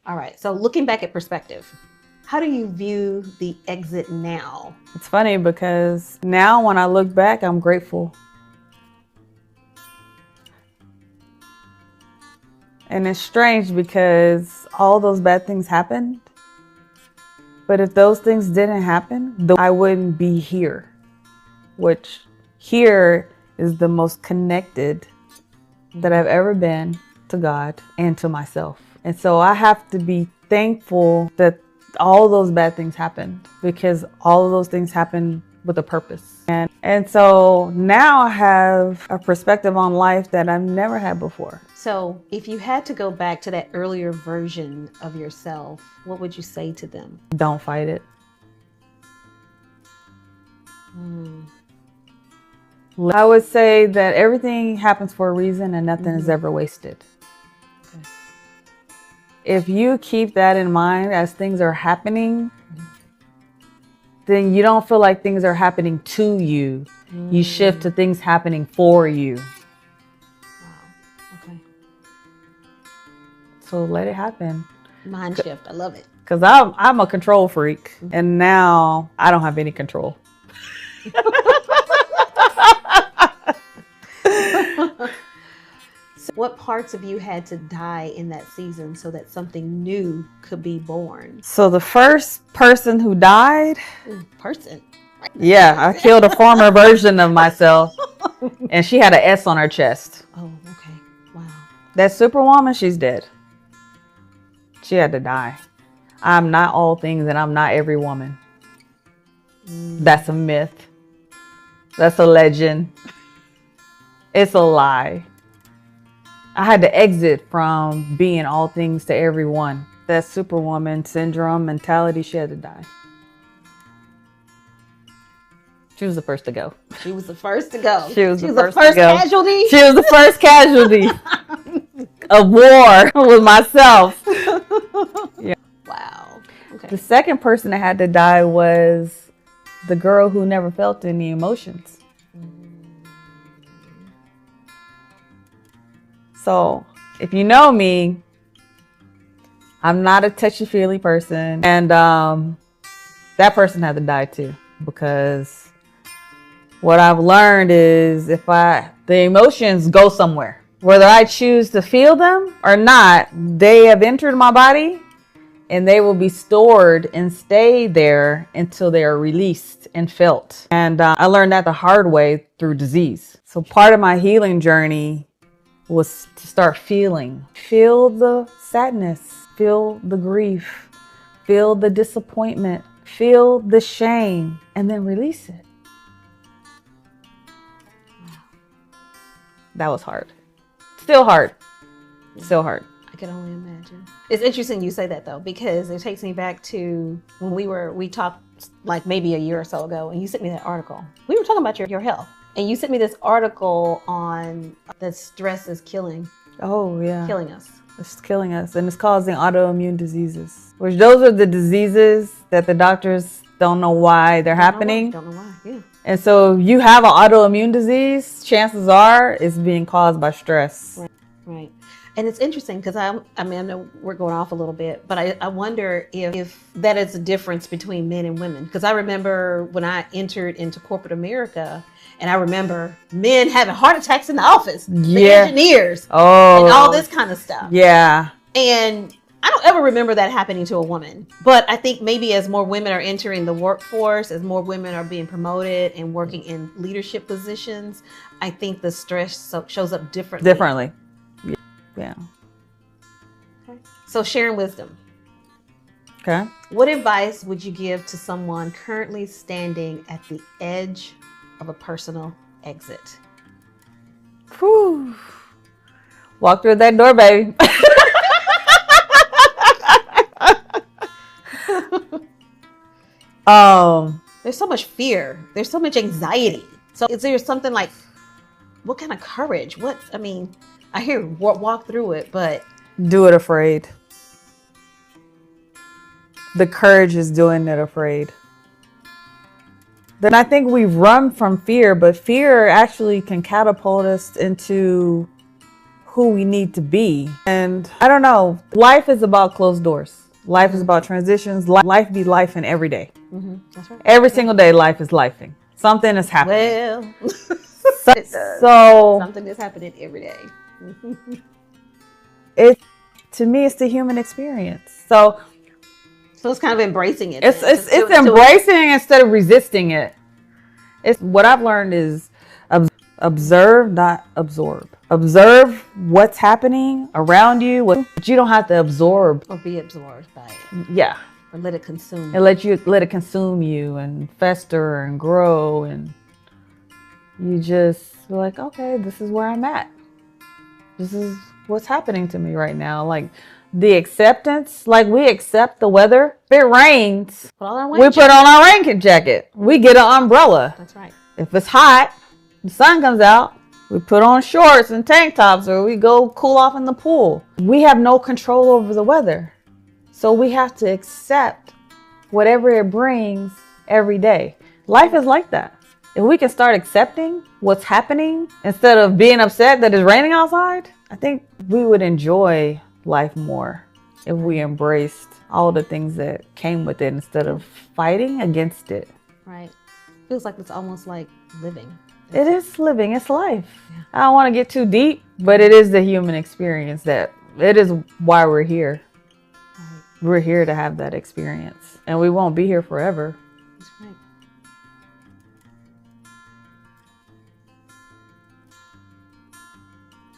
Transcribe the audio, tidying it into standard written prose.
All right. So looking back at perspective, how do you view the exit now? It's funny because now when I look back, I'm grateful. And it's strange because all those bad things happened. But if those things didn't happen, I wouldn't be here. Which here is the most connected that I've ever been to God and to myself. And so I have to be thankful that all those bad things happened, because all of those things happened with a purpose. And so now I have a perspective on life that I've never had before. So if you had to go back to that earlier version of yourself, what would you say to them? Don't fight it. I would say that everything happens for a reason and nothing is ever wasted. Okay. If you keep that in mind as things are happening, then you don't feel like things are happening to you. You shift to things happening for you. Wow. Okay. So let it happen. Mind shift. I love it. Because I'm a control freak. And now I don't have any control. So what parts of you had to die in that season so that something new could be born? So the first person who died, Person. yeah, I killed a former version of myself, and she had an S on her chest. Oh, okay. Wow. That Superwoman, she's dead. She had to die. I'm not all things and I'm not every woman. That's a myth. That's a legend. It's a lie. I had to exit from being all things to everyone. That Superwoman syndrome mentality, she had to die. She was the first to go. She was the first to go. She was the first first to go. casualty. She was the first casualty of war with myself. Yeah. Wow. Okay. The second person that had to die was the girl who never felt any emotions. So if you know me, I'm not a touchy-feely person. And that person had to die too, because what I've learned is the emotions go somewhere. Whether I choose to feel them or not, they have entered my body and they will be stored and stay there until they are released and felt. And I learned that the hard way through disease. So part of my healing journey was to start feeling. Feel the sadness, feel the grief, feel the disappointment, feel the shame, and then release it. That was hard. Still hard. Still hard. I can only imagine. It's interesting you say that though, because it takes me back to when we talked like maybe a year or so ago, and you sent me that article. We were talking about your health, and you sent me this article on that stress is killing us. It's killing us, and it's causing autoimmune diseases, which those are the diseases that the doctors don't know why they're happening. Don't know why, yeah. And so you have an autoimmune disease, chances are it's being caused by stress. Right. And it's interesting because I know we're going off a little bit, but I wonder if that is a difference between men and women. Because I remember when I entered into corporate America, and I remember men having heart attacks in the office, the engineers, and all this kind of stuff. Yeah. And I don't ever remember that happening to a woman. But I think maybe as more women are entering the workforce, as more women are being promoted and working in leadership positions, I think the stress shows up differently. Yeah. Okay. So sharing wisdom. Okay. What advice would you give to someone currently standing at the edge of a personal exit? Whew. Walk through that door, baby. There's so much fear. There's so much anxiety. So is there something like, what kind of courage? I hear walk through it, but do it afraid. The courage is doing it afraid. Then I think we run from fear, but fear actually can catapult us into who we need to be. And I don't know, life is about closed doors. Life is about transitions. Life be life in every day. That's right. Every single day, life is lifing. Something is happening. Well, So something is happening every day. To me, it's the human experience. So it's kind of embracing it. It's embracing instead of resisting it. It's what I've learned is observe, not absorb. Observe what's happening around you, but you don't have to absorb or be absorbed by it. Yeah. Or let it consume. And let it consume you and fester and grow, and you just feel like, okay, this is where I'm at. This is what's happening to me right now. Like the acceptance, like we accept the weather. If it rains, put on our rain jacket. We get an umbrella. That's right. If it's hot, the sun comes out, we put on shorts and tank tops, or we go cool off in the pool. We have no control over the weather. So we have to accept whatever it brings every day. Life is like that. If we can start accepting what's happening instead of being upset that it's raining outside, I think we would enjoy life more if we embraced all the things that came with it instead of fighting against it. Right. Feels like it's almost like living. It is living. It's life. Yeah. I don't want to get too deep, but it is the human experience that it is why we're here. Right. We're here to have that experience, and we won't be here forever. That's right.